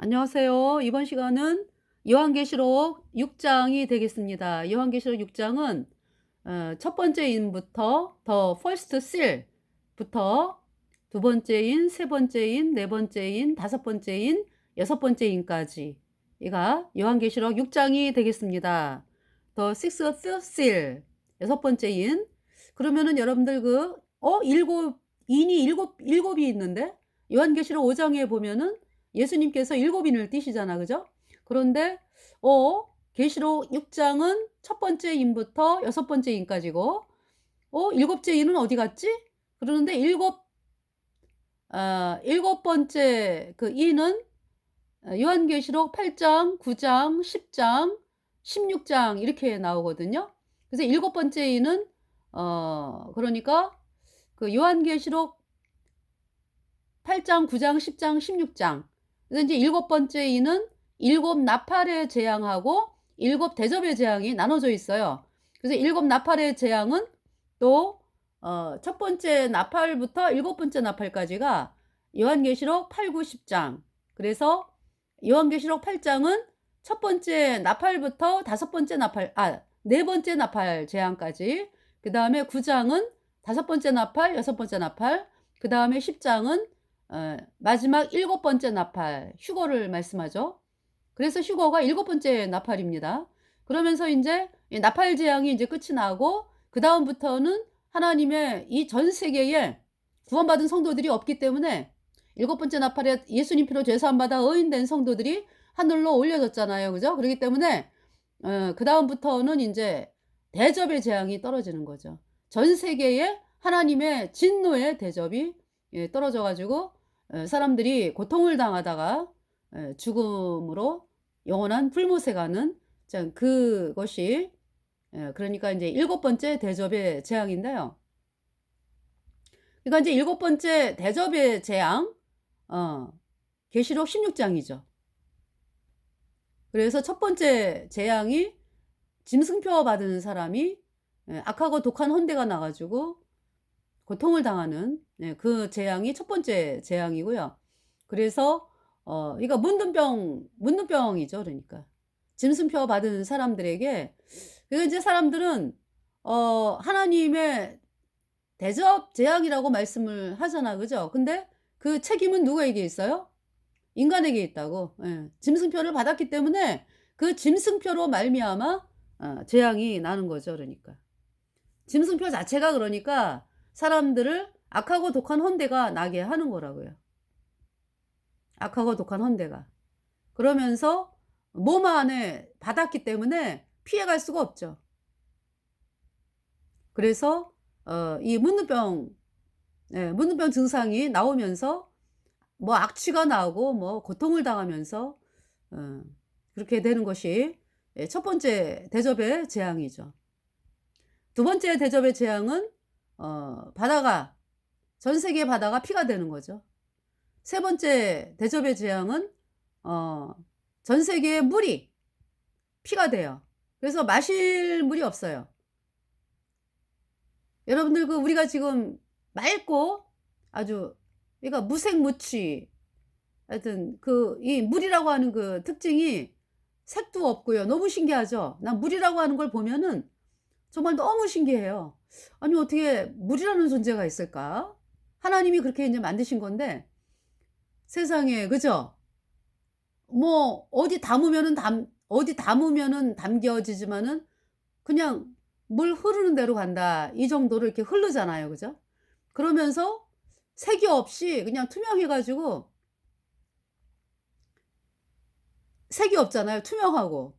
안녕하세요. 이번 시간은 요한계시록 6장이 되겠습니다. 요한계시록 6장은 첫 번째 인부터 더 퍼스트 실부터 두 번째 인, 세 번째 인, 네 번째 인, 다섯 번째 인, 여섯 번째 인까지 이가 요한계시록 6장이 되겠습니다. 더 식스th seal 여섯 번째 인. 그러면은 여러분들 일곱 인이 일곱이 있는데 요한계시록 5장에 보면은 예수님께서 일곱 인을 띠시잖아. 그죠? 그런데 계시록 6장은 첫 번째 인부터 여섯 번째 인까지고 일곱째 인은 어디 갔지? 그러는데 일곱 번째 그 인은 요한계시록 8장, 9장, 10장, 16장 이렇게 나오거든요. 그래서 일곱 번째 인은 그러니까 그 요한계시록 8장, 9장, 10장, 16장. 그래서 이제 일곱 번째 인은 일곱 나팔의 재앙하고 일곱 대접의 재앙이 나눠져 있어요. 그래서 일곱 나팔의 재앙은 또 첫 번째 나팔부터 일곱 번째 나팔까지가 요한계시록 8, 9, 10장. 그래서 요한계시록 8장은 첫 번째 나팔부터 다섯 번째 나팔, 네 번째 나팔 재앙까지. 그 다음에 9장은 다섯 번째 나팔, 여섯 번째 나팔. 그 다음에 10장은 마지막 일곱 번째 나팔, 휴거를 말씀하죠. 그래서 휴거가 일곱 번째 나팔입니다. 그러면서 이제 나팔 재앙이 이제 끝이 나고 그 다음부터는 하나님의 이 전 세계에 구원받은 성도들이 없기 때문에 일곱 번째 나팔에 예수님 피로 죄사함 받아 의인된 성도들이 하늘로 올려졌잖아요. 그죠? 그렇기 때문에 그 다음부터는 이제 대접의 재앙이 떨어지는 거죠. 전 세계에 하나님의 진노의 대접이 떨어져 가지고 사람들이 고통을 당하다가 죽음으로 영원한 불못에 가는 그것이 그러니까 이제 일곱 번째 대접의 재앙인데요. 그러니까 이제 일곱 번째 대접의 재앙, 계시록 16장이죠. 그래서 첫 번째 재앙이 짐승표 받은 사람이 악하고 독한 헌대가 나가지고 고통을 당하는 그 재앙이 첫 번째 재앙이고요. 그래서 이거 문둥병이죠. 그러니까 짐승표 받은 사람들에게 그리고 이제 사람들은 하나님의 대접 재앙이라고 말씀을 하잖아. 그죠? 근데 그 책임은 누구에게 있어요? 인간에게 있다고. 짐승표를 받았기 때문에 그 짐승표로 말미암아 재앙이 나는 거죠. 그러니까 짐승표 자체가 그러니까 사람들을 악하고 독한 헌대가 나게 하는 거라고요. 악하고 독한 헌대가. 그러면서 몸 안에 받았기 때문에 피해갈 수가 없죠. 그래서 이 문둥병 증상이 나오면서 뭐 악취가 나고 뭐 고통을 당하면서 그렇게 되는 것이 첫 번째 대접의 재앙이죠. 두 번째 대접의 재앙은 바다가 전 세계 바다가 피가 되는 거죠. 세 번째 대접의 재앙은 전 세계의 물이 피가 돼요. 그래서 마실 물이 없어요. 여러분들 우리가 지금 맑고 아주 그러니까 무색무취 하여튼 이 물이라고 하는 그 특징이 색도 없고요. 너무 신기하죠. 난 물이라고 하는 걸 보면은 정말 너무 신기해요. 아니 어떻게 물이라는 존재가 있을까? 하나님이 그렇게 이제 만드신 건데 세상에 그죠? 뭐 어디 담으면은 담겨지지만은 그냥 물 흐르는 대로 간다. 이 정도로 이렇게 흐르잖아요. 그죠? 그러면서 색이 없이 그냥 투명해 가지고 색이 없잖아요. 투명하고.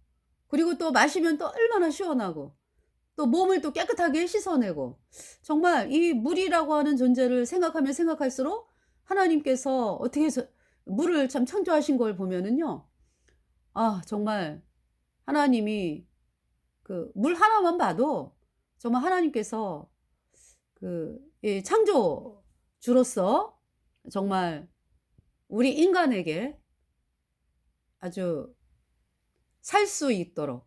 그리고 또 마시면 또 얼마나 시원하고 또 몸을 또 깨끗하게 씻어내고 정말 이 물이라고 하는 존재를 생각하면 생각할수록 하나님께서 어떻게 물을 참 창조하신 걸 보면은요. 정말 하나님이 그 물 하나만 봐도 정말 하나님께서 이 창조주로서 정말 우리 인간에게 아주 살 수 있도록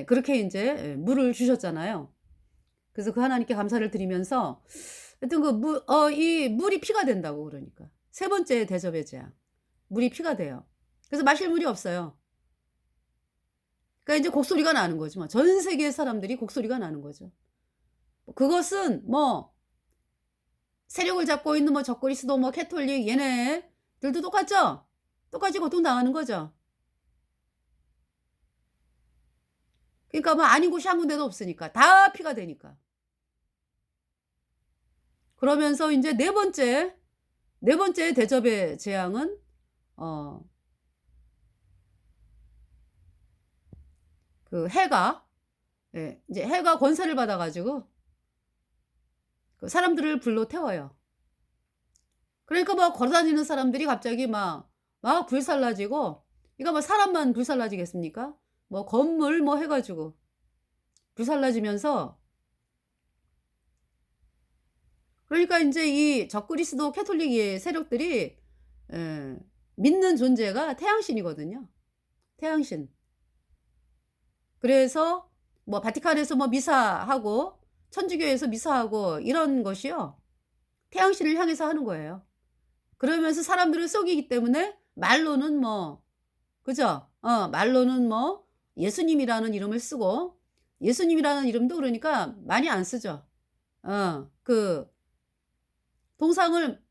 그렇게 인제 물을 주셨잖아요. 그래서 그 하나님께 감사를 드리면서 하여튼 이 물이 피가 된다고 그러니까. 세 번째 대접의 재앙. 물이 피가 돼요. 그래서 마실 물이 없어요. 그러니까 이제 곡소리가 나는 거죠. 뭐 전 세계 사람들이 곡소리가 나는 거죠. 그것은 뭐 세력을 잡고 있는 뭐 적그리스도 뭐 캐톨릭 얘네들도 똑같죠? 똑같이 고통당하는 거죠. 그러니까 뭐 아닌 곳이 한 군데도 없으니까. 다 피가 되니까. 그러면서 인제 네 번째 대접의 재앙은 어 그 해가, 예 인제 해가 권세를 받아 가지고 그 사람들을 불로 태워요. 그러니까 막 걸어 다니는 사람들이 갑자기 막 불살라지고, 이거 뭐 사람만 불살라지겠습니까? 뭐 건물 뭐 해 가지고 불살라지면서, 그러니까 인제 이 적그리스도 캐톨릭의 세력들이 예 믿는 존재가 태양신이거든요. 태양신. 그래서 뭐 바티칸에서 뭐 미사하고 천주교에서 미사하고 이런 것이요, 태양신을 향해서 하는 거예요. 그러면서 사람들을 속이기 때문에 말로는 뭐, 그죠? 말로는 뭐 예수님이라는 이름을 쓰고, 예수님이라는 이름도 그러니까 많이 안 쓰죠. 그 동상을,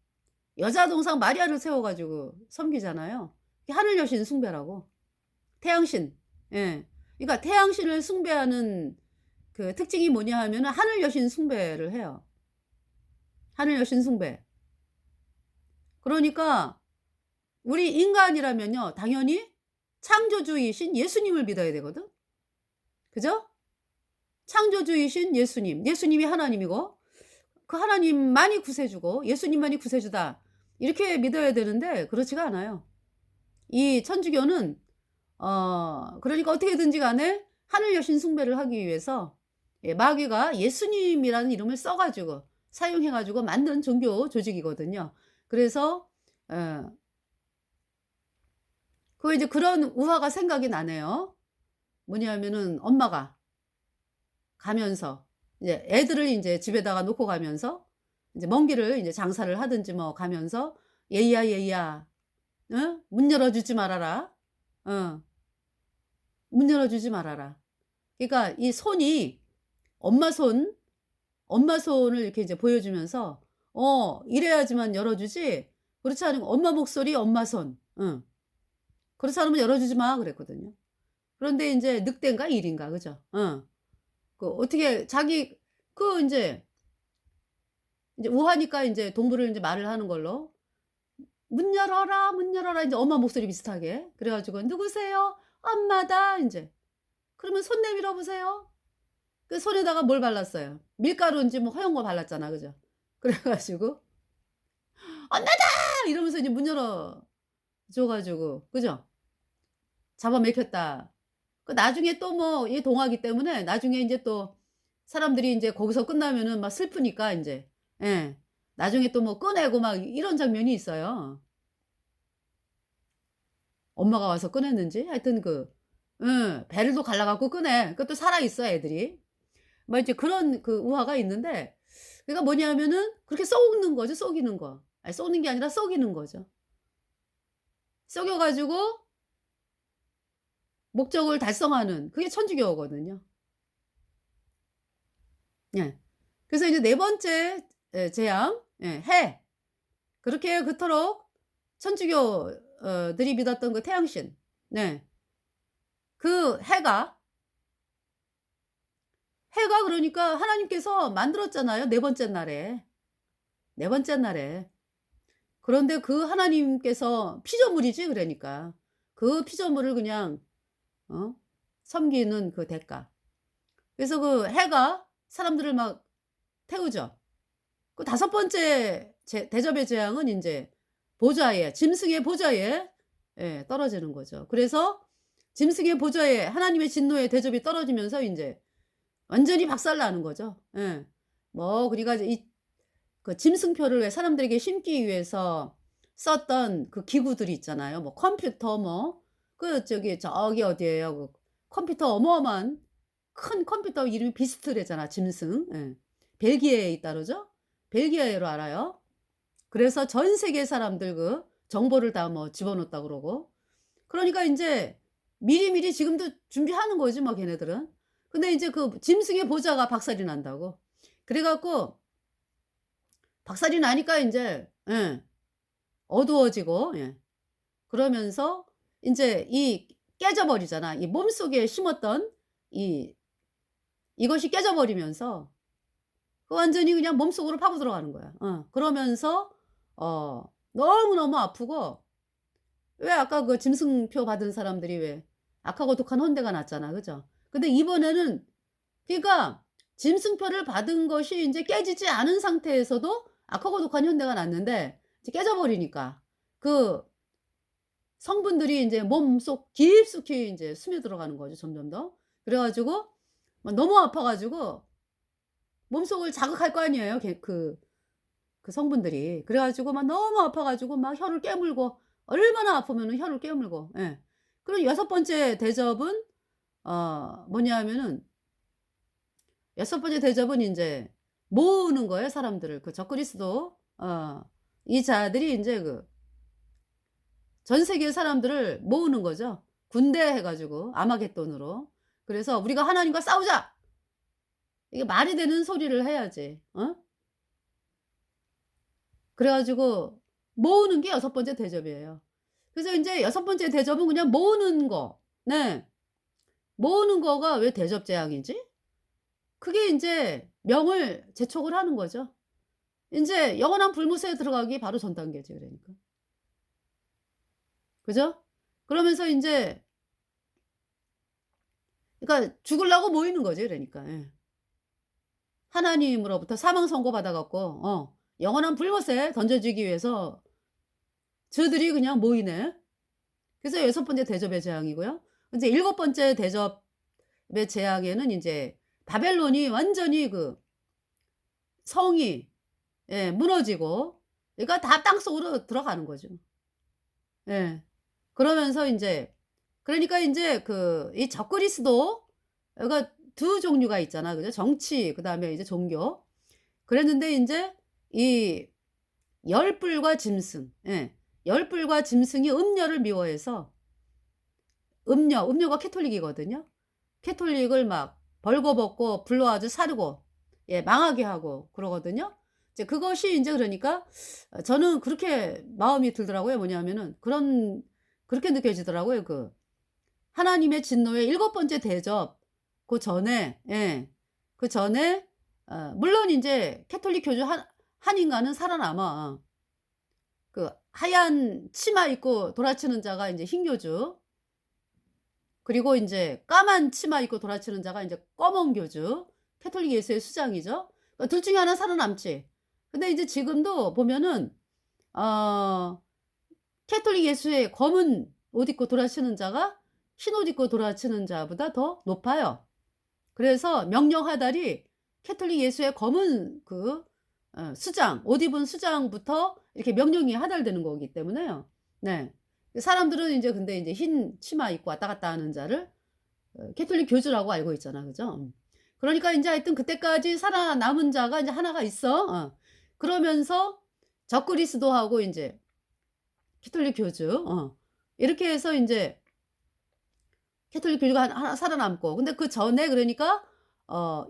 여자 동상 마리아를 세워 가지고 섬기잖아요. 그게 하늘 여신 숭배라고. 태양신. 예. 그러니까 태양신을 숭배하는 그 특징이 뭐냐 하면은 하늘 여신 숭배를 해요. 하늘 여신 숭배. 그러니까 우리 인간이라면요, 당연히 창조주이신 예수님을 믿어야 되거든. 그죠? 창조주이신 예수님. 예수님이 하나님이고 그 하나님만이 구세주고 예수님만이 구세주다, 이렇게 믿어야 되는데 그렇지가 않아요. 이 천주교는 그러니까 어떻게든지 간에 하늘 여신 숭배를 하기 위해서, 예 마귀가 예수님이라는 이름을 써 가지고 사용해 가지고 만든 종교 조직이거든요. 그래서 그 이제 그런 우화가 생각이 나네요. 뭐냐면은 엄마가 가면서 이제 애들을 인제 집에다가 놓고 가면서 이제 먼 길을 이제 장사를 하든지 뭐 가면서 "얘야, 얘야, 어? 문 열어 주지 말아라. 어. 문 열어 주지 말아라." 그러니까 이 손이 엄마 손, 엄마 손을 이렇게 이제 보여주면서 이래야지만 열어 주지, 그렇지 않으면 엄마 목소리 엄마 손, 그렇지 않으면 열어 주지 마 그랬거든요. 그런데 인제 늑대인가 일인가, 그죠? 그 어떻게 자기 그 인제 우하니까 인제 동물을 인제 말을 하는 걸로 "문 열어라, 문 열어라." 인제 엄마 목소리 비슷하게. 그래 가지고 "누구세요?" "엄마다." 인제. 그러면 "손 내밀어 보세요." 그 손에다가 뭘 발랐어요? 밀가루인지 뭐 허연 거 발랐잖아. 그죠? 그래 가지고 "엄마다!" 이러면서 이제 문 열어 줘 가지고, 그죠? 잡아먹혔다. 그 나중에 또 뭐 이 동화기 때문에 나중에 인제 또 사람들이 인제 거기서 끝나면은 막 슬프니까 인제, 예 나중에 또 뭐 꺼내고 막 이런 장면이 있어요. 엄마가 와서 꺼냈는지 하여튼 배를 또 갈라 갖고 꺼내. 그것도 살아 있어 애들이. 뭐 이제 그런 그 우화가 있는데, 그러니까 뭐냐면은 그렇게 썩는 거죠, 속이는 거. 아니 썩는 게 아니라 속이는 거죠. 속여 가지고 목적을 달성하는 그게 천주교거든요. 예. 그래서 이제 네 번째 재앙, 예 해. 그렇게 그토록 천주교 들이 믿었던 그 태양신. 네. 그 해가 그러니까 하나님께서 만들었잖아요, 네 번째 날에. 네 번째 날에. 그런데 그 하나님께서 피조물이지 그러니까. 그 피조물을 그냥 어 섬기는 그 대가. 그래서 그 해가 사람들을 막 태우죠. 그 다섯 번째 대접의 재앙은 인제 보좌에, 짐승의 보좌에 떨어지는 거죠. 그래서 짐승의 보좌에 하나님의 진노의 대접이 떨어지면서 인제 완전히 박살나는 거죠. 예. 뭐 그러니까 이제 그 짐승표를 왜 사람들에게 심기 위해서 썼던 그 기구들이 있잖아요. 뭐 컴퓨터 뭐 저기 어디예요. 그 컴퓨터 어마어마한 큰 컴퓨터 이름이 비스트래잖아, 짐승. 예. 벨기에에 있다 그러죠? 벨기에로 알아요. 그래서 전 세계 사람들 그 정보를 다 뭐 집어넣었다 그러고. 그러니까 인제 미리미리 지금도 준비하는 거지 뭐 걔네들은. 근데 인제 그 짐승의 보자가 박살이 난다고. 그래 갖고 박살이 나니까 인제 예 어두워지고 예 그러면서 인제 이 깨져 버리잖아. 이 몸속에 심었던 이 이것이 깨져 버리면서 그 완전히 그냥 몸속으로 파고 들어가는 거야. 그러면서 너무너무 아프고 왜 아까 그 짐승표 받은 사람들이 왜 악하고 독한 혼대가 났잖아. 그죠? 근데 이번에는 그러니까 짐승표를 받은 것이 인제 깨지지 않은 상태에서도 악하고 독한 현대가 났는데 이제 깨져 버리니까 그 성분들이 인제 몸속 깊숙이 인제 스며들어가는 거죠 점점 더. 그래 가지고 막 너무 아파 가지고 몸속을 자극할 거 아니에요 그 성분들이. 그래 가지고 막 너무 아파 가지고 막 혀를 깨물고 얼마나 아프면은 혀를 깨물고 예. 그리고 여섯 번째 대접은 뭐냐 하면은 여섯 번째 대접은 인제 모으는 거예요 사람들을. 그 적그리스도 이 자들이 인제 그 전 세계 사람들을 모으는 거죠. 군대 해 가지고 아마겟돈으로. 그래서 "우리가 하나님과 싸우자." 이게 말이 되는 소리를 해야지. 그래 가지고 모으는 게 여섯 번째 대접이에요. 그래서 인제 여섯 번째 대접은 그냥 모으는 거. 네. 모으는 거가 왜 대접 재앙이지? 그게 인제 명을 재촉을 하는 거죠. 인제 영원한 불못에 들어가기 바로 전 단계지 그러니까. 그죠? 그러면서 인제 그러니까 죽으려고 모이는 거지 그러니까. 예. 하나님으로부터 사망 선고 받아 갖고 영원한 불못에 던져지기 위해서 저들이 그냥 모이네. 그래서 여섯 번째 대접의 재앙이고요. 인제 일곱 번째 대접의 재앙에는 인제 바벨론이 완전히 그 성이 예 무너지고 그러니까 다 땅속으로 들어가는 거죠. 예. 그러면서 인제 그러니까 인제 그 이 적그리스도가 두 종류가 있잖아. 그죠? 정치 그다음에 이제 종교. 그랬는데 인제 이 열불과 짐승 예. 열불과 짐승이 음녀를 미워해서 음녀가 캐톨릭이거든요. 캐톨릭을 막 벌거벗고 불로 아주 사르고 예 망하게 하고 그러거든요. 이제 그것이 인제 그러니까 저는 그렇게 마음이 들더라고요. 뭐냐면은 그렇게 느껴지더라고요. 그 하나님의 진노의 일곱 번째 대접 그전에 예 그전에 물론 인제 캐톨릭 교주 한 인간은 살아남아. 그 하얀 치마 입고 돌아치는 자가 인제 흰 교주 그리고 인제 까만 치마 입고 돌아치는 자가 인제 검은 교주. 캐톨릭 예수의 수장이죠. 둘 중에 하나는 살아남지. 근데 이제 지금도 보면은 어 캐톨릭 예수의 검은 옷 입고 돌아치는 자가 흰 옷 입고 돌아치는 자보다 더 높아요. 그래서 명령 하달이 캐톨릭 예수의 검은 그 수장 옷 입은 수장부터 이렇게 명령이 하달되는 거기 때문에요. 네. 사람들은 인제 근데 인제 흰 치마 입고 왔다 갔다 하는 자를 캐톨릭 교주라고 알고 있잖아. 그죠? 그러니까 인제 하여튼 그때까지 살아남은 자가 인제 하나가 있어. 그러면서 적그리스도하고 인제 캐톨릭 교주 이렇게 해서 인제 캐톨릭 교주가 하나 살아남고 근데 그전에 그러니까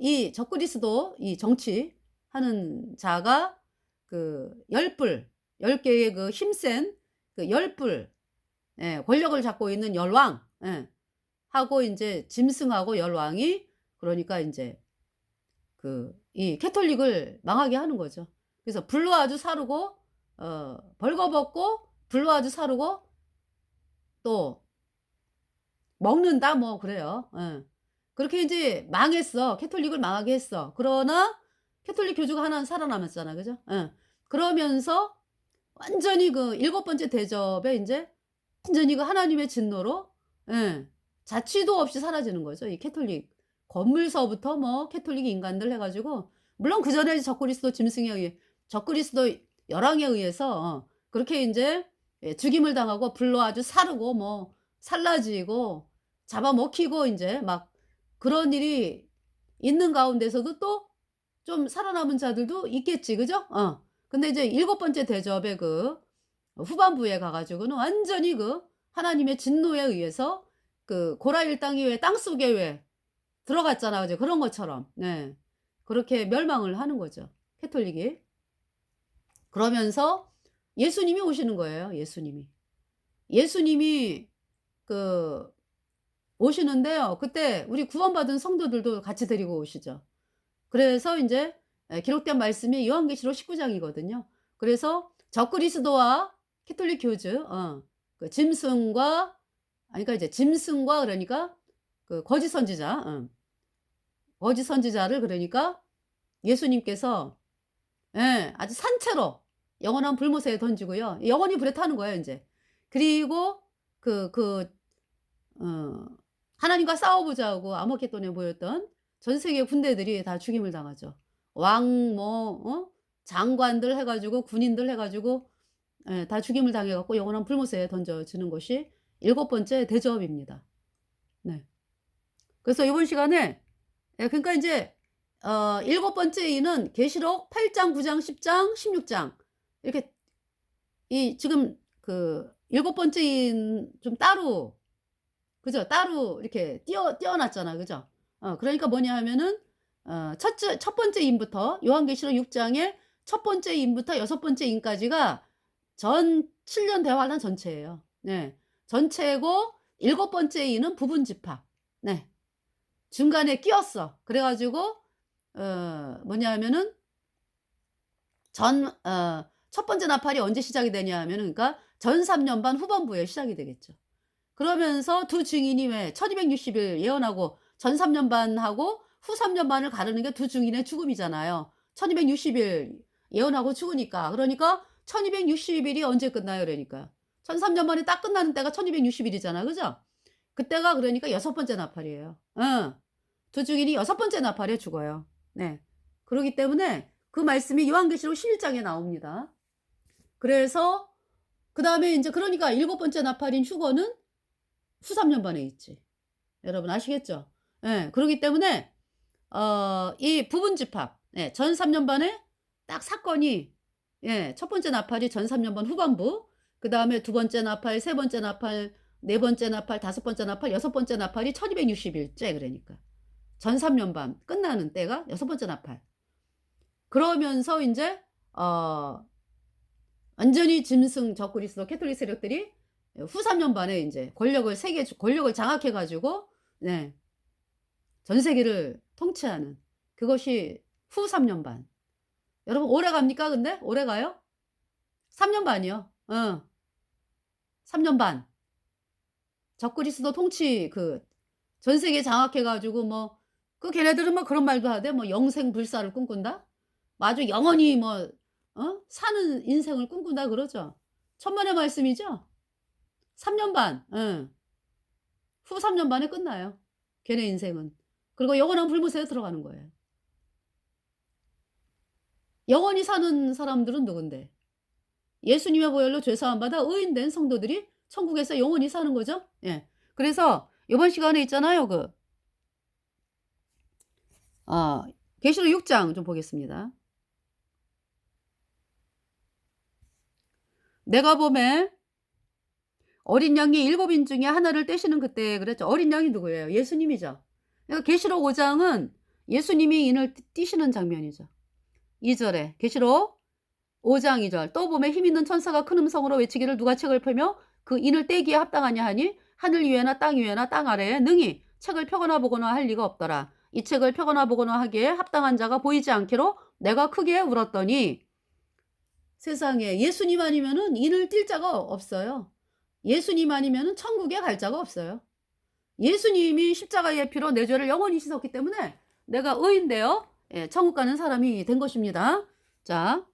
이 적그리스도 이 정치하는 자가 그 열불 10 개의 그 힘센 그 열불 예 권력을 잡고 있는 열왕 예 하고 인제 짐승하고 열왕이 그러니까 인제 그 이 캐톨릭을 망하게 하는 거죠. 그래서 불로 아주 사르고 벌거벗고 불로 아주 사르고 또 먹는다 뭐 그래요. 예. 그렇게 인제 망했어. 캐톨릭을 망하게 했어. 그러나 캐톨릭 교주가 하나는 살아남았잖아. 그죠? 예. 그러면서 완전히 그 일곱 번째 대접에 인제 완전히 그 하나님의 진노로 예 자취도 없이 사라지는 거죠. 이 캐톨릭 건물서부터 뭐 캐톨릭 인간들 해 가지고 물론 그전에 적그리스도 짐승에 의해 적그리스도 열왕에 의해서 그렇게 인제 예 죽임을 당하고 불로 아주 사르고 뭐 살라지고 잡아먹히고 인제 막 그런 일이 있는 가운데서도 또 좀 살아남은 자들도 있겠지. 그죠? 근데 이제 일곱 번째 대접의 그 후반부에 가 가지고는 완전히 그 하나님의 진노에 의해서 그 고라 일당이 왜 땅속에 왜 들어갔잖아. 그죠? 그런 것처럼. 네. 그렇게 멸망을 하는 거죠. 캐톨릭이. 그러면서 예수님이 오시는 거예요. 예수님이. 예수님이 그 오시는데요. 그때 우리 구원받은 성도들도 같이 데리고 오시죠. 그래서 인제 기록된 말씀이 요한계시록 19장이거든요. 그래서 적그리스도와 캐톨릭 교주 그 짐승과 그러니까 이제 짐승과 그러니까 그 거짓 선지자 거짓 선지자를 그러니까 예수님께서 아주 산채로 영원한 불못에 던지고요. 영원히 불에 타는 거예요 인제. 그리고 어 하나님과 싸워 보자고 아모겟돈에 모였던 전 세계 군대들이 다 죽임을 당하죠. 왕 장관들 해 가지고 군인들 해 가지고 다 죽임을 당해 갖고 영원한 불못에 던져지는 것이 일곱 번째 대접입니다. 네. 그래서 요번 시간에 그러니까 인제 일곱 번째 이는 계시록 8 장, 9 장, 10 장, 16장 이렇게 이 지금 그 일곱 번째 인 좀 따로 그죠? 따로 이렇게 띄어 놨잖아. 그죠? 그러니까 뭐냐 하면은 첫 번째 인부터 요한계시록 6 장의 첫 번째 인부터 여섯 번째 인까지가 전 7년 대환란 전체예요. 네. 전체고 일곱 번째 인은 부분 집합. 네. 중간에 끼었어. 그래 가지고 뭐냐 하면은 첫 번째 나팔이 언제 시작이 되냐 하면은 그러니까 전 3 년 반 후반부에 시작이 되겠죠. 그러면서 두 증인이 왜 1260일 예언하고 전 3년 반하고 후 3년 반을 가르는 게 두 증인의 죽음이잖아요. 1260일 예언하고 죽으니까. 그러니까 1260 일이 언제 끝나요 그러니까. 전 3년 만에 딱 끝나는 때가 1260 일이잖아. 그죠? 그때가 그러니까 여섯 번째 나팔이에요. 두 증인이 여섯 번째 나팔에 죽어요. 네. 그러기 때문에 그 말씀이 요한계시록 11장에 나옵니다. 그래서 그다음에 인제 그러니까 일곱 번째 나팔인 휴거는 후 3년 반에 있지. 여러분 아시겠죠? 그러기 때문에 이 부분 집합 전 3년 반에 딱 사건이 첫 번째 나팔이 전 3년 반 후반부 그다음에 두 번째 나팔, 세 번째 나팔, 네 번째 나팔, 다섯 번째 나팔, 여섯 번째 나팔이 1260 일째 그러니까. 전 3년 반 끝나는 때가 여섯 번째 나팔. 그러면서 인제 완전히 짐승 적그리스도 캐톨릭 세력들이 후 3년 반에 인제 권력을 장악해 가지고 네 전 세계를 통치하는 그것이 후 3년 반. 여러분 오래 갑니까 근데? 오래 가요? 3년 반이요. 3년 반. 적그리스도 통치 그 전 세계 장악해 가지고 뭐 걔네들은 뭐 그런 말도 하대. 뭐 영생불사를 꿈꾼다? 뭐 아주 영원히 뭐 사는 인생을 꿈꾼다 그러죠. 천만의 말씀이죠. 3년 반. 후 3년 반에 끝나요, 걔네 인생은. 그리고 영원한 불못에 들어가는 거예요. 영원히 사는 사람들은 누군데? 예수님의 보혈로 죄 사함 받아 의인된 성도들이 천국에서 영원히 사는 거죠. 예. 그래서 요번 시간에 있잖아요. 어 계시록 6장 좀 보겠습니다. 내가 보매 어린 양이 일곱 인 중에 하나를 떼시는 그때 그랬죠. 어린 양이 누구예요? 예수님이죠. 그러니까 계시록 5 장은 예수님이 인을 띠시는 장면이죠. 2 절에 계시록 5장 2 절 또 보매 힘 있는 천사가 큰 음성으로 외치기를 누가 책을 펴며 그 인을 떼기에 합당하냐 하니 하늘 위에나 땅 위에나 땅 아래에 능히 책을 펴거나 보거나 할 리가 없더라. 이 책을 펴거나 보거나 하기에 합당한 자가 보이지 않기로 내가 크게 울었더니 세상에 예수님 아니면은 인을 띌 자가 없어요. 예수님 아니면은 천국에 갈 자가 없어요. 예수님이 십자가의 피로 내 죄를 영원히 씻었기 때문에 내가 의인되어 천국 가는 사람이 된 것입니다. 자,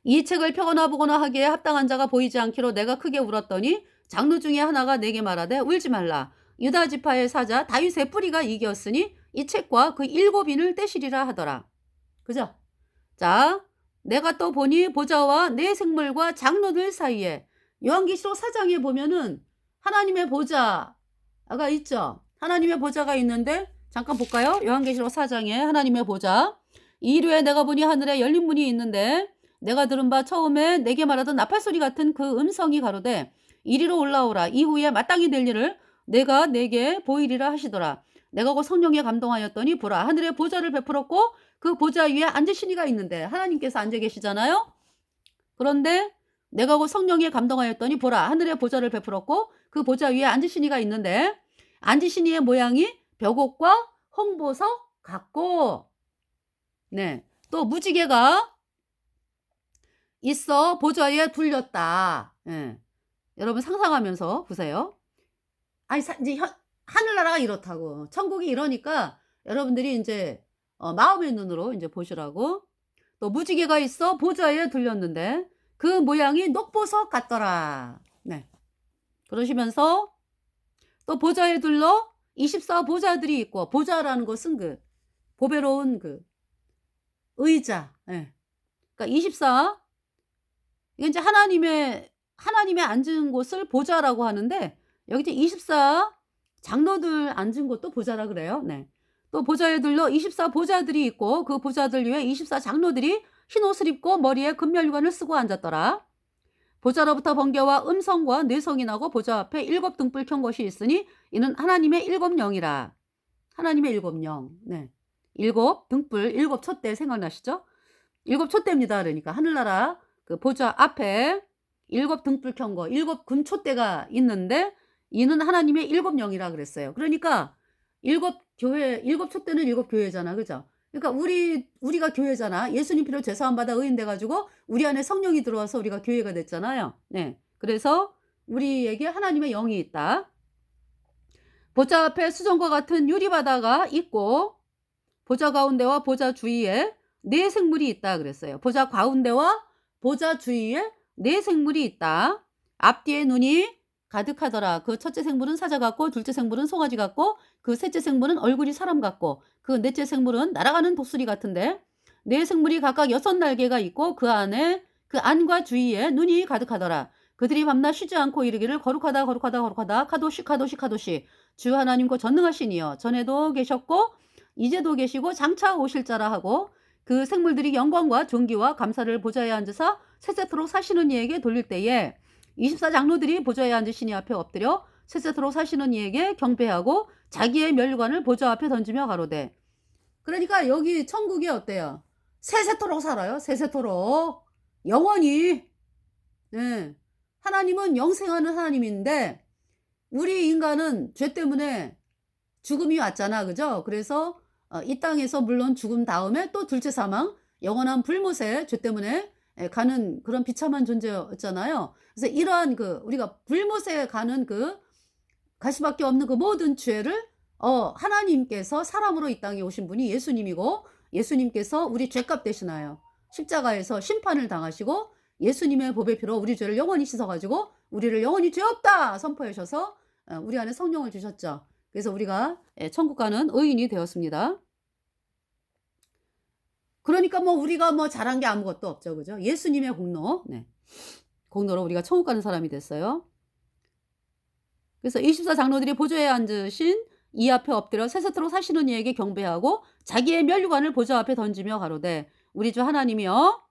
이 책을 펴거나 보거나 하기에 합당한 자가 보이지 않기로 내가 크게 울었더니 장로 중에 하나가 내게 말하되 울지 말라. 유다 지파의 사자 다윗의 뿌리가 이겼으니 이 책과 그 일곱 인을 떼시리라 하더라. 그죠? 자, 내가 또 보니 보좌와 내 생물과 장로들 사이에 요한계시록 4장에 보면은 하나님의 보좌가 있죠. 하나님의 보좌가 있는데 잠깐 볼까요? 요한계시록 4장에 하나님의 보좌. 이르에 내가 보니 하늘에 열린 문이 있는데 내가 들은 바 처음에 내게 말하던 나팔소리 같은 그 음성이 가로되 이리로 올라오라. 이후에 마땅히 될 일을 내가 내게 보이리라 하시더라. 내가 곧 성령에 감동하였더니 보라 하늘에 보좌를 베풀었고 그 보좌 위에 앉으신 이가 있는데 하나님께서 앉아 계시잖아요. 그런데 내가 곧 성령에 감동하였더니 보라 하늘에 보좌를 베풀었고 그 보좌 위에 앉으신 이가 있는데 앉으신 이의 모양이 벽옥과 홍보석 같고 네. 또 무지개가 있어 보좌에 둘렸다. 예. 여러분 상상하면서 보세요. 아니 이제 하늘나라가 이렇다고 천국이 이러니까 여러분들이 이제 마음의 눈으로 이제 보시라고. 또 무지개가 있어 보좌에 둘렸는데 그 모양이 녹보석 같더라. 네. 그러시면서 또 보좌에 둘러 24 보좌들이 있고 보좌라는 것은 그 보배로운 그 의자. 예. 그러니까 24 이게 이제 하나님의 앉은 곳을 보좌라고 하는데 여기 이제 24 장로들 앉은 곳도 보좌라 그래요. 네. 또 보좌에 둘러 24 보좌들이 있고 그 보좌들 위에 24 장로들이 흰 옷을 입고 머리에 금면류관을 쓰고 앉았더라. 보좌로부터 번개와 음성과 뇌성이 나고 보좌 앞에 7 등불 켠 것이 있으니 이는 하나님의 7 영이라. 하나님의 7 영. 네. 7 등불, 7 촛대 생각나시죠? 7 촛대입니다. 그러니까 하늘나라 그 보좌 앞에 7 등불 켠 거, 7 금촛대가 있는데 이는 하나님의 7 영이라 그랬어요. 그러니까 7 교회, 7 촛대는 7 교회잖아. 그죠? 그러니까 우리가 교회잖아. 예수님 피로 죄 사함 받아 의인 돼 가지고 우리 안에 성령이 들어와서 우리가 교회가 됐잖아요. 네. 그래서 우리에게 하나님의 영이 있다. 보좌 앞에 수정과 같은 유리바다가 있고 보좌 가운데와 보좌 주위에 4 생물이 있다 그랬어요. 보좌 가운데와 보좌 주위에 4 생물이 있다. 앞뒤에 눈이 가득하더라. 그 첫째 생물은 사자 같고 둘째 생물은 송아지 같고 그 셋째 생물은 얼굴이 사람 같고 그 넷째 생물은 날아가는 독수리 같은데 4 생물이 각각 6 날개가 있고 그 안에 그 안과 주위에 눈이 가득하더라. 그들이 밤낮 쉬지 않고 이르기를 거룩하다 거룩하다 거룩하다 카도시 카도시 카도시 주 하나님 곧 전능하시니여 전에도 계셨고 이제도 계시고 장차 오실 자라 하고 그 생물들이 영광과 존귀와 감사를 보좌에 앉으사 세세토록 사시는 이에게 돌릴 때에 24 장로들이 보좌에 앉으신 이 앞에 엎드려 세세토록 사시는 이에게 경배하고 자기의 면류관을 보좌 앞에 던지며 가로되. 그러니까 여기 천국이 어때요? 세세토록 살아요. 세세토록 영원히. 네. 하나님은 영생하는 하나님인데 우리 인간은 죄 때문에 죽음이 왔잖아. 그죠? 그래서 이 땅에서 물론 죽음 다음에 또 둘째 사망, 영원한 불못에 죄 때문에 가는 그런 비참한 존재였잖아요. 그래서 이러한 그 우리가 불못에 가는 그 갈 수밖에 없는 그 모든 죄를 하나님께서 사람으로 이 땅에 오신 분이 예수님이고 예수님께서 우리 죄값 대신하여 십자가에서 심판을 당하시고 예수님의 보배 피로 우리 죄를 영원히 씻어가지고 우리를 영원히 죄 없다 선포하셔서 우리 안에 성령을 주셨죠. 그래서 우리가 천국 가는 의인이 되었습니다. 그러니까 뭐 우리가 뭐 잘한 게 아무것도 없죠. 그죠? 예수님의 공로. 네. 공로로 우리가 천국 가는 사람이 됐어요. 그래서 24 장로들이 보좌에 앉으신 이 앞에 엎드려 세세토록 사시는 이에게 경배하고 자기의 면류관을 보좌 앞에 던지며 가로되 우리 주 하나님이여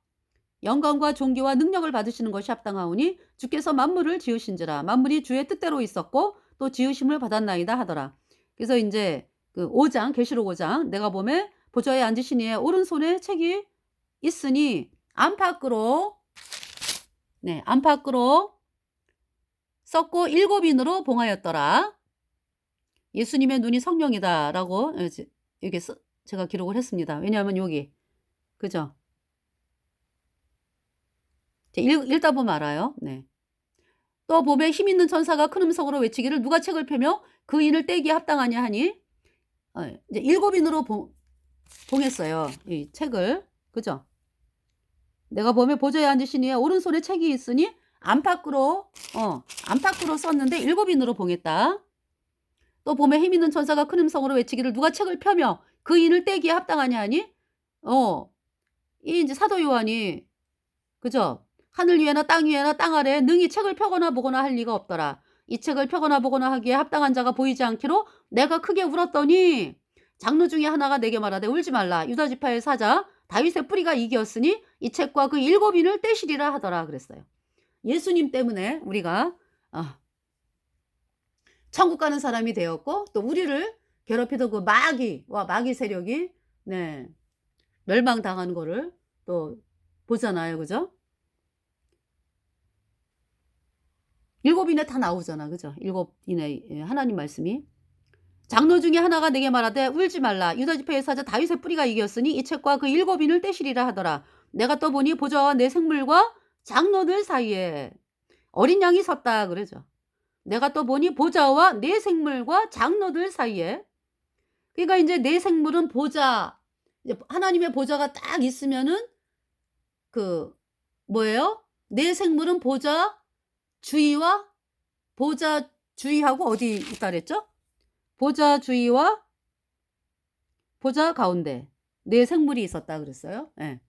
영광과 존귀와 능력을 받으시는 것이 합당하오니 주께서 만물을 지으신지라 만물이 주의 뜻대로 있었고 또 지으심을 받았나이다 하더라. 그래서 이제 그 5장 계시록 5장 내가 보면 보좌에 앉으신 이의 오른손에 책이 있으니 안팎으로 썼고 7인으로 봉하였더라. 예수님의 눈이 성령이다라고 여기 제가 기록을 했습니다. 왜냐하면 여기 그죠? 읽다 보면 알아요. 네. 또 보면 힘 있는 천사가 큰 음성으로 외치기를 누가 책을 펴며 그 인을 떼기에 합당하냐 하니 이제 7인으로 봉했어요. 이 책을. 그죠? 내가 보면 보좌에 앉으신 이의 오른손에 책이 있으니 안팎으로 썼는데 7인으로 봉했다. 또 보면 힘 있는 천사가 큰 음성으로 외치기를 누가 책을 펴며 그 인을 떼기에 합당하냐 하니 이 이제 사도 요한이 그죠? 하늘 위에나 땅 위에나 땅 아래에 능히 책을 펴거나 보거나 할 리가 없더라. 이 책을 펴거나 보거나 하기에 합당한 자가 보이지 않기로 내가 크게 울었더니 장로 중에 하나가 내게 말하되 울지 말라. 유다 지파의 사자 다윗의 뿌리가 이기었으니 이 책과 그 7인을 떼시리라 하더라 그랬어요. 예수님 때문에 우리가 천국 가는 사람이 되었고, 또 우리를 괴롭히던 그 마귀 세력이 멸망당하는 거를 또 보잖아요. 그죠? 7인에 다 나오잖아. 그죠? 7인의 하나님 말씀이. 장로 중에 하나가 내게 말하되 울지 말라. 유다 지파의 사자 다윗의 뿌리가 이겼으니 이 책과 그 7인을 떼시리라 하더라. 내가 또 보니 보좌와 내 생물과 장로들 사이에 어린 양이 섰다 그러죠. 내가 또 보니 보좌와 내 생물과 장로들 사이에. 그러니까 이제 내 생물은 보좌, 이제 하나님의 보좌가 딱 있으면은 그 뭐예요? 내 생물은 보좌 주위와 보좌 주위하고 어디 있다 그랬죠? 보좌 주위와 보좌 가운데 내 생물이 있었다 그랬어요. 예.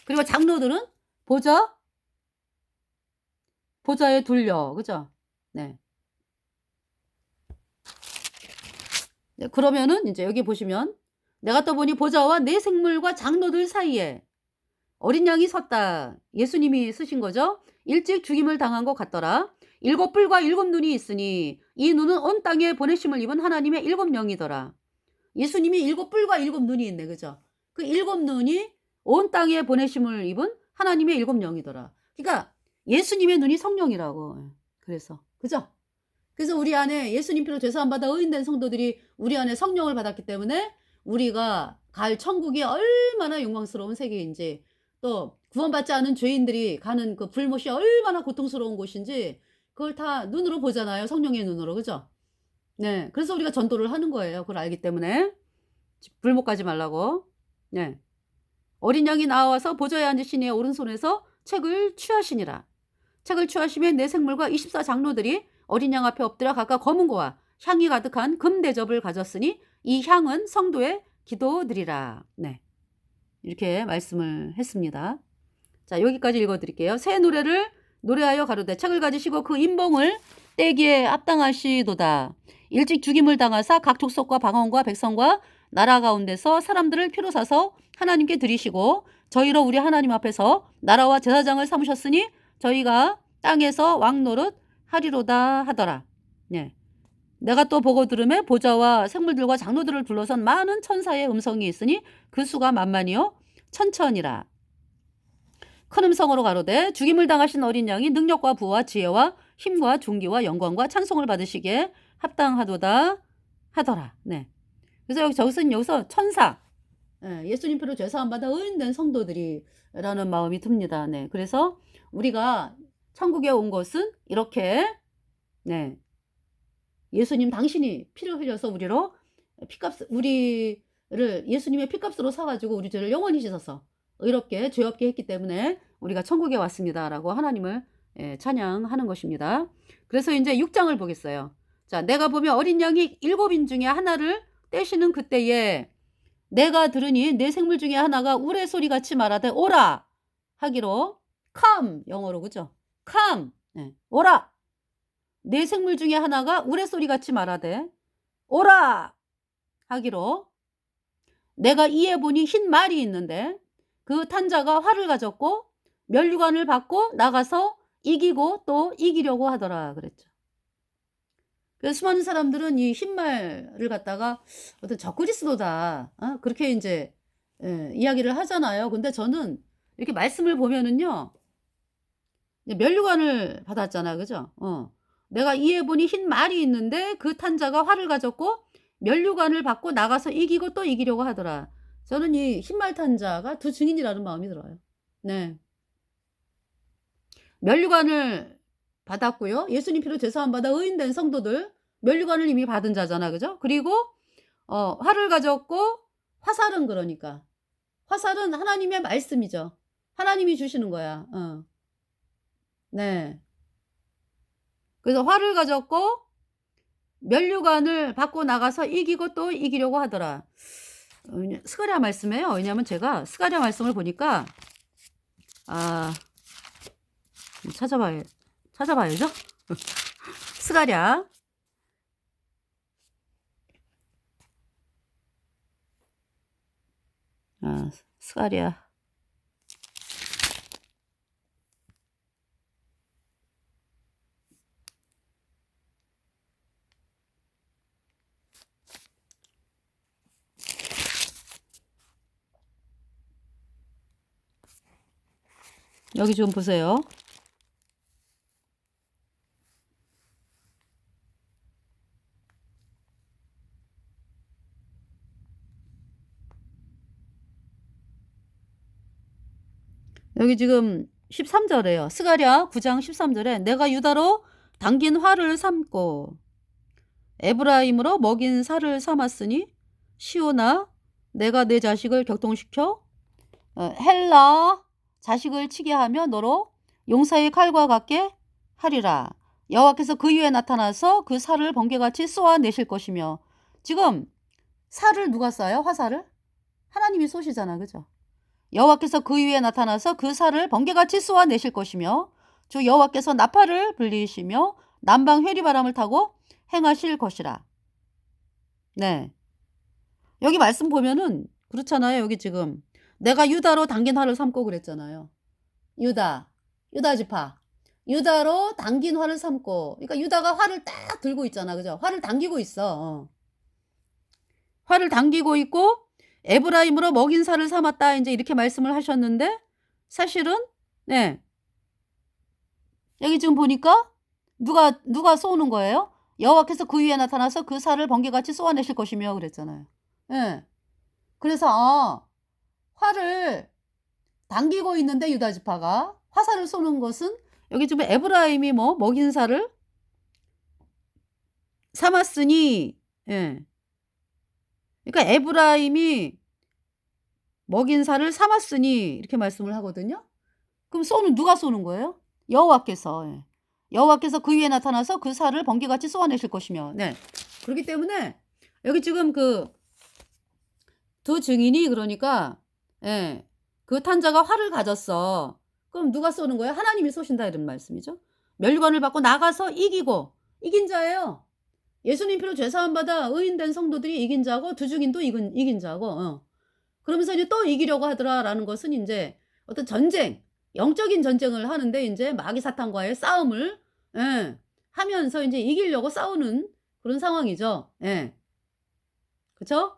그리고 장로들은 보좌에 둘려. 그죠? 네. 그러면은 이제 여기 보시면 내가 또 보니 보좌와 내 생물과 장로들 사이에 어린 양이 섰다. 예수님이 쓰신 거죠. 일찍 죽임을 당한 것 같더라. 7뿔과 7눈이 있으니 이 눈은 온 땅에 보내심을 입은 하나님의 7영이더라. 예수님이 7뿔과 7눈이 있네. 그죠? 그 7눈이 온 땅에 보내심을 입은 하나님의 7영이더라. 그러니까 예수님의 눈이 성령이라고. 그래서 그죠? 그래서 우리 안에 예수님 피로 죄사함 받아 의인된 성도들이 우리 안에 성령을 받았기 때문에 우리가 갈 천국이 얼마나 영광스러운 세계인지, 또 구원받지 않은 죄인들이 가는 그 불못이 얼마나 고통스러운 곳인지 그걸 다 눈으로 보잖아요. 성령의 눈으로. 그죠? 네. 그래서 우리가 전도를 하는 거예요. 그걸 알기 때문에. 불못 가지 말라고. 네. 어린 양이 나와서 보좌에 앉으신 이의 오른손에서 책을 취하시니라. 책을 취하시면 내 생물과 24장로들이 어린 양 앞에 엎드려 각각 검은 고와 향이 가득한 금 대접을 가졌으니 이 향은 성도의 기도드리라. 네. 이렇게 말씀을 했습니다. 자, 여기까지 읽어드릴게요. 새 노래를 노래하여 가로되 책을 가지시고 그 인봉을 떼기에 합당하시도다. 일찍 죽임을 당하사 각 족속과 방언과 백성과 나라 가운데서 사람들을 피로 사서 하나님께 드리시고 저희로 우리 하나님 앞에서 나라와 제사장을 삼으셨으니 저희가 땅에서 왕 노릇 하리로다 하더라. 네. 내가 또 보고 들음에 보좌와 생물들과 장로들을 둘러선 많은 천사의 음성이 있으니 그 수가 만만이요 천천이라. 큰 음성으로 가로되 죽임을 당하신 어린 양이 능력과 부와 지혜와 힘과 존귀와 영광과 찬송을 받으시기에 합당하도다 하더라. 네. 그래서 여기서 천사, 예수님 피로 죄사함 받아 의인된 성도들이라는 마음이 듭니다. 네. 그래서 우리가 천국에 온 것은 이렇게, 네, 예수님 당신이 피를 흘려서 우리를 예수님의 피값으로 사가지고 우리 죄를 영원히 씻어서 의롭게 죄 없게 했기 때문에 우리가 천국에 왔습니다라고 하나님을 찬양하는 것입니다. 그래서 이제 6장을 보겠어요. 자, 내가 보면 어린 양이 7인 중에 하나를 떼시는 그때에 내가 들으니 내 생물 중에 하나가 우레소리 같이 말하되 오라 하기로, come, 영어로 그죠? come, 네, 오라. 내 생물 중에 하나가 우레소리 같이 말하되 오라 하기로, 내가 이에 보니 흰 말이 있는데 그 탄자가 활을 가졌고 면류관을 받고 나가서 이기고 또 이기려고 하더라 그랬죠. 그래서 수많은 사람들은 이 흰 말을 갖다가 어떤 적그리스도다, 그렇게 이제 이야기를 하잖아요. 근데 저는 이렇게 말씀을 보면은요, 면류관을 받았잖아, 그죠? 내가 이에 보니 흰 말이 있는데 그 탄자가 활을 가졌고 면류관을 받고 나가서 이기고 또 이기려고 하더라. 저는 이 흰말 탄자가 두 증인이라는 마음이 들어요. 네. 면류관을 받았고요. 예수님 피로 죄사함 받아 의인된 성도들, 면류관을 이미 받은 자잖아, 그죠? 그리고 활을 가졌고, 화살은 그러니까 화살은 하나님의 말씀이죠. 하나님이 주시는 거야. 네. 그래서 활을 가졌고 면류관을 받고 나가서 이기고 또 이기려고 하더라. 스가랴 말씀이에요. 왜냐하면 제가 스가랴 말씀을 보니까 찾아봐야죠. 스가랴 스가랴. 여기 좀 보세요. 여기 지금 13절에요. 스가랴 9장 13절에 내가 유다로 당긴 활을 삼고 에브라임으로 먹인 살을 삼았으니 시온아 내가 내 자식을 격동시켜 헬라 자식을 치게 하며 너로 용사의 칼과 같게 하리라. 여호와께서 그 위에 나타나서 그 살을 번개같이 쏘아내실 것이며. 지금 살을 누가 쏴요? 화살을? 하나님이 쏘시잖아. 그죠? 여호와께서 그 위에 나타나서 그 살을 번개같이 쏘아내실 것이며 주 여호와께서 나팔을 불리시며 남방 회리바람을 타고 행하실 것이라. 네. 여기 말씀 보면은 그렇잖아요. 여기 지금 내가 유다로 당긴 활을 삼고 그랬잖아요. 유다 지파. 유다로 당긴 활을 삼고. 그러니까 유다가 활을 딱 들고 있잖아. 그죠? 활을 당기고 있어. 활을 당기고 있고 에브라임으로 먹인 살을 삼았다. 이제 이렇게 말씀을 하셨는데 사실은 네. 여기 지금 보니까 누가 쏘는 거예요? 여호와께서 그 위에 나타나서 그 살을 번개같이 쏘아내실 것이며 그랬잖아요. 네. 그래서 활을 당기고 있는데 유다 지파가 화살을 쏘는 것은 여기 지금 에브라임이 뭐 먹인 살을 삼았으니 예. 그러니까 에브라임이 먹인 살을 삼았으니 이렇게 말씀을 하거든요. 그럼 누가 쏘는 거예요? 여호와께서. 예. 여호와께서 그 위에 나타나서 그 살을 번개같이 쏘아내실 것이며. 네. 그렇기 때문에 여기 지금 그 두 증인이 그러니까 예. 그 탄자가 활을 가졌어. 그럼 누가 쏘는 거예요? 하나님이 쏘신다 이런 말씀이죠. 면류관을 받고 나가서 이긴 자예요. 예수님 피로 죄사함 받아 의인된 성도들이 이긴 자고 두 증인도 이긴 자고. 그러면서 이제 또 이기려고 하더라라는 것은 이제 어떤 전쟁, 영적인 전쟁을 하는데 이제 마귀 사탄과의 싸움을 예, 하면서 이제 이기려고 싸우는 그런 상황이죠. 예. 그렇죠?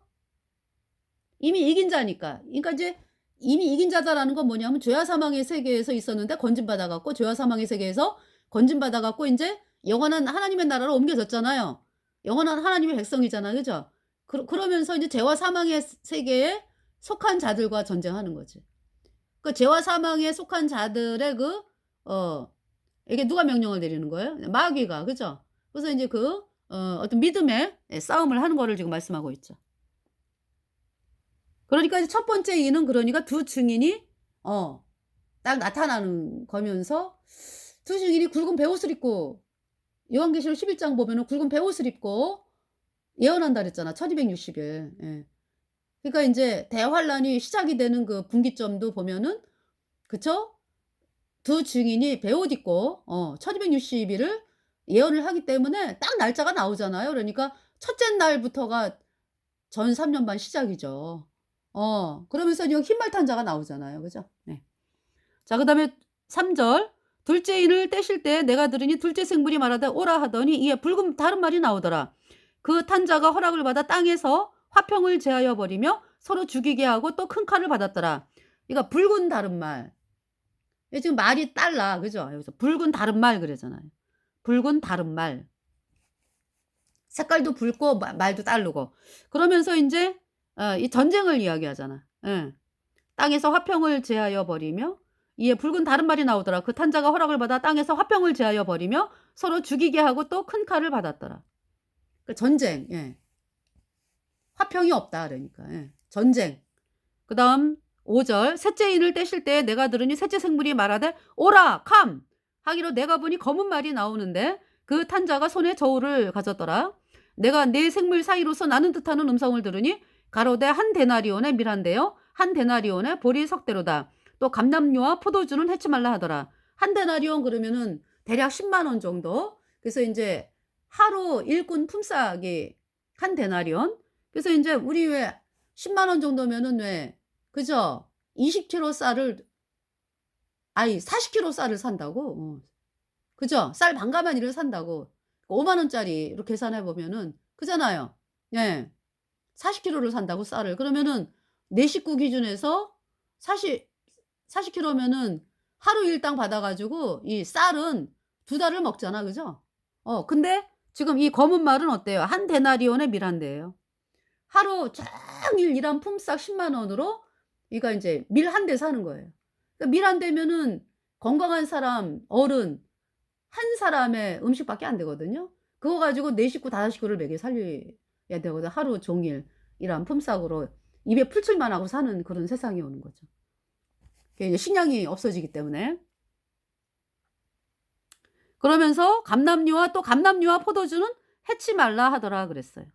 이미 이긴 자니까. 그러니까 이제 이미 이긴 자다라는 건 뭐냐면 죄와 사망의 세계에서 있었는데 건진받아 갖고 죄와 사망의 세계에서 건진받아 갖고 이제 영원한 하나님의 나라로 옮겨졌잖아요. 영원한 하나님의 백성이잖아요. 그죠? 그러면서 이제 죄와 사망의 세계에 속한 자들과 전쟁하는 거지. 그 죄와 사망에 속한 자들의 이게 누가 명령을 내리는 거예요? 마귀가. 그죠? 그래서 이제 어떤 믿음의 싸움을 하는 거를 지금 말씀하고 있죠. 그러니까 이제 첫 번째 이는 그러니까 두 증인이 딱 나타나는 거면서 두 증인이 굵은 베옷을 입고 요한계시록 11장 보면은 굵은 베옷을 입고 예언한다 그랬잖아. 1260일. 예. 그러니까 이제 대환란이 시작이 되는 그 분기점도 보면은 그쵸? 두 증인이 베옷 입고 1260일을 예언을 하기 때문에 딱 날짜가 나오잖아요. 그러니까 첫째 날부터가 전 3년 반 시작이죠. 그러면서 여기 흰말 탄자가 나오잖아요. 그죠? 네. 자, 그다음에 3절. 둘째 인을 떼실 때 내가 들으니 둘째 생물이 말하되 오라 하더니 이에 붉은 다른 말이 나오더라. 그 탄자가 허락을 받아 땅에서 화평을 제하여 버리며 서로 죽이게 하고 또 큰 칼을 받았더라. 그러니까 붉은 다른 말. 지금 말이 달라. 그죠? 여기서 붉은 다른 말 그러잖아요. 붉은 다른 말. 색깔도 붉고 말도 다르고. 그러면서 이제 이 전쟁을 이야기하잖아. 예. 땅에서 화평을 제하여 버리며 이에 붉은 다른 말이 나오더라. 그 탄자가 허락을 받아 땅에서 화평을 제하여 버리며 서로 죽이게 하고 또 큰 칼을 받았더라. 그 전쟁. 예. 화평이 없다 그러니까. 예. 전쟁. 그다음 5절. 셋째 인을 떼실 때 내가 들으니 셋째 생물이 말하되 오라 캄 하기로 내가 보니 검은 말이 나오는데 그 탄자가 손에 저울을 가졌더라. 내가 네 생물 사이로서 나는 듯하는 음성을 들으니 가로되 한 데나리온에 밀한데요. 한 데나리온에 보리 석대로다. 또 감람류와 포도주는 해치 말라 하더라. 한 데나리온 그러면은 대략 10만 원 정도. 그래서 이제 하루 일꾼 품삯이 한 데나리온. 그래서 이제 우리 왜 10만 원 정도면은 왜 그죠? 20kg 쌀을, 아니 40kg 쌀을 산다고? 그죠? 쌀 반가마니를 산다고. 5만 원짜리 이렇게 계산해 보면은 그잖아요. 예. 40kg를 산다고 쌀을. 그러면은 내 식구 기준에서 40 40kg면은 하루 일당 받아 가지고 이 쌀은 2달을 먹잖아. 그죠? 근데 지금 이 검은 말은 어때요? 한 데나리온의 밀 한 대예요. 하루 종일 일한 품삯 10만 원으로 이가 인제 밀 한 대 사는 거예요. 그러니까 밀 한 대면은 건강한 사람, 어른 한 사람의 음식밖에 안 되거든요. 그거 가지고 4 식구 5 식구를 먹여 살려야 되거든. 하루 종일 일한 품삯으로 입에 풀칠만 하고 사는 그런 세상이 오는 거죠. 그게 이제 식량이 없어지기 때문에. 그러면서 감남류와 또 감남류와 포도주는 해치 말라 하더라 그랬어요.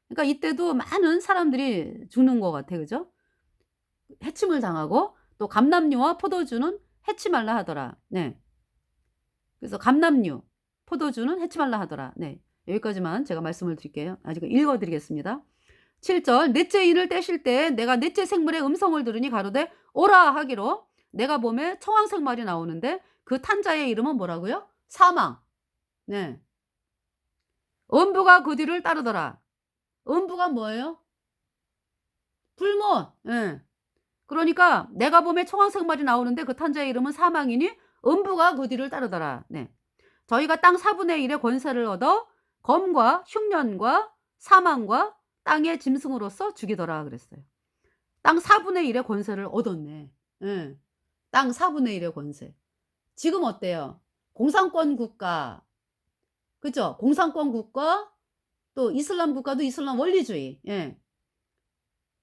그러니까 이때도 많은 사람들이 죽는 것 같아. 그죠? 해침을 당하고 또 감남류와 포도주는 해치 말라 하더라. 네. 그래서 감남류, 포도주는 해치 말라 하더라. 네. 여기까지만 제가 말씀을 드릴게요. 아직 읽어 드리겠습니다. 7절 넷째 인을 떼실 때 내가 넷째 생물의 음성을 들으니 가로되 오라 하기로 내가 봄에 청황색 말이 나오는데 그 탄자의 이름은 뭐라고요? 사망. 네. 음부가 그 뒤를 따르더라. 음부가 뭐예요? 불못. 예. 그러니까 내가 봄에 청황색 말이 나오는데 그 탄자의 이름은 사망이니 음부가 그 뒤를 따르더라. 네. 저희가 땅 4분의 1의 권세를 얻어 검과 흉년과 사망과 땅의 짐승으로서 죽이더라 그랬어요. 땅 4분의 1의 권세를 얻었네. 예. 땅 4분의 1의 권세. 지금 어때요? 공산권 국가, 그죠? 공산권 국가, 또 이슬람 국가도 이슬람 원리주의. 예.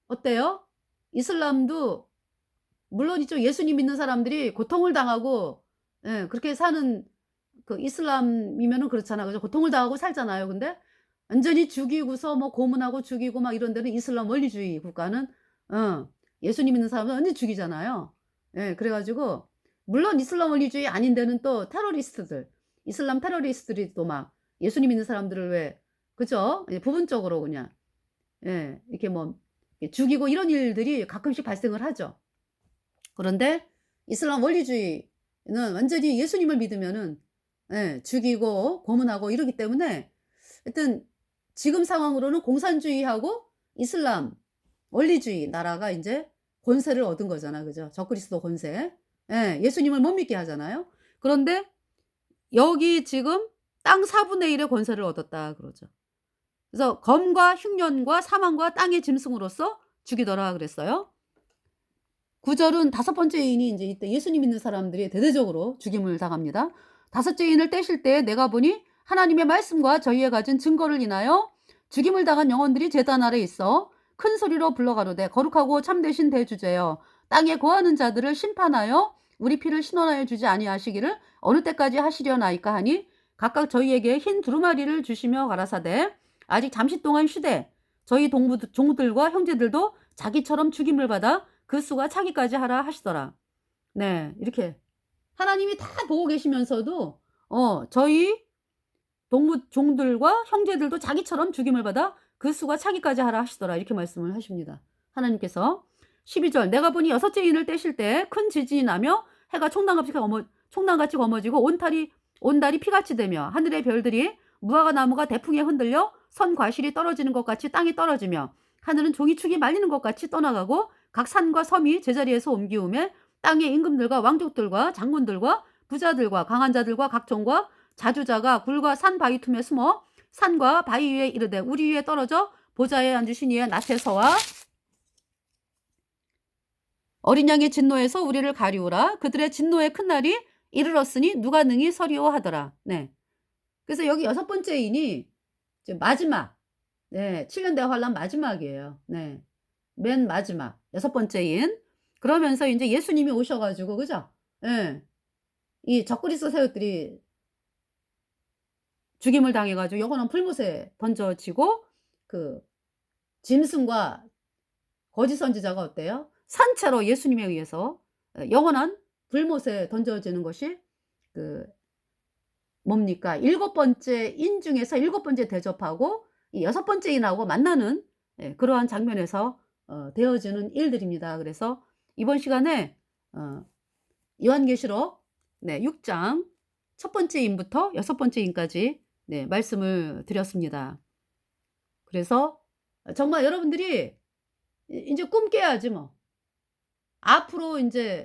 어때요? 이슬람도 물론이죠. 예수님 믿는 사람들이 고통을 당하고, 예, 그렇게 사는 그 이슬람이면은 그렇잖아. 그죠? 고통을 당하고 살잖아요. 근데 완전히 죽이고서 뭐 고문하고 죽이고 막 이런 데는 이슬람 원리주의 국가는, 예수님 믿는 사람은 완전 죽이잖아요. 예, 그래 가지고 물론 이슬람 원리주의 아닌 데는 또 테러리스트들, 이슬람 테러리스트들이 또 막 예수님 믿는 사람들을 왜, 그죠? 예, 부분적으로 그냥, 예, 이렇게 뭐 죽이고 이런 일들이 가끔씩 발생을 하죠. 그런데 이슬람 원리주의는 완전히 예수님을 믿으면은, 예, 죽이고 고문하고 이러기 때문에 하여튼 지금 상황으로는 공산주의하고 이슬람 원리주의 나라가 인제 권세를 얻은 거잖아. 그죠? 적그리스도 권세. 예. 예수님을 못 믿게 하잖아요. 그런데 여기 지금 땅 4분의 1의 권세를 얻었다 그러죠. 그래서 검과 흉년과 사망과 땅의 짐승으로서 죽이더라 그랬어요. 9절은 5번째 인이 인제 이때 예수님 믿는 사람들이 대대적으로 죽임을 당합니다. 5째 인을 떼실 때 내가 보니 하나님의 말씀과 저희에 가진 증거를 인하여 죽임을 당한 영혼들이 제단 아래 있어 큰 소리로 불러 가로되 거룩하고 참되신 대주제여 땅에 거하는 자들을 심판하여 우리 피를 신원하여 주지 아니하시기를 어느 때까지 하시려나이까 하니 각각 저희에게 흰 두루마리를 주시며 가라사대 아직 잠시 동안 쉬되 저희 종들과 형제들도 자기처럼 죽임을 받아 그 수가 차기까지 하라 하시더라. 네, 이렇게 하나님이 다 보고 계시면서도 저희 종들과 형제들도 자기처럼 죽임을 받아 그 수가 차기까지 하라 하시더라. 이렇게 말씀을 하십니다. 하나님께서. 12절 내가 보니 6째 인을 떼실 때 큰 지진이 나며 해가 총랑같이 검어지고 온 달이 피같이 되며 하늘의 별들이 무화과 나무가 대풍에 흔들려 선 과실이 떨어지는 것 같이 땅에 떨어지며 하늘은 종이축이 말리는 것 같이 떠나가고 각 산과 섬이 제자리에서 옮기우매 땅의 임금들과 왕족들과 장군들과 부자들과 강한 자들과 각 종과 자주자가 굴과 산 바위 틈에 숨어 산과 바위 위에 이르되 우리 위에 떨어져 보좌에 앉으신 이의 낫에서와 어린 양의 진노에서 우리를 가리우라. 그들의 진노의 큰 날이 이르렀으니 누가 능히 서리오 하더라. 네. 그래서 여기 6번째 인이 이제 마지막, 네, 7년 대환란 마지막이에요. 네. 맨 마지막 6번째 인. 그러면서 이제 예수님이 오셔 가지고, 그죠? 예. 이 적그리스도 세력들이 죽임을 당해 가지고 영원한 불못에 던져지고 그 짐승과 거짓 선지자가 어때요? 산채로 예수님에 의해서 영원한 불못에 던져지는 것이 그 뭡니까? 7번째 인 중에서 7번째 대접하고 이 6번째 인하고 만나는, 예, 그러한 장면에서 되어지는 일들입니다. 그래서 이번 시간에 요한계시록 6장 첫 번째 인부터 여섯 번째 인까지 말씀을 드렸습니다. 그래서 정말 여러분들이 이제 꿈 깨야지 뭐. 앞으로 이제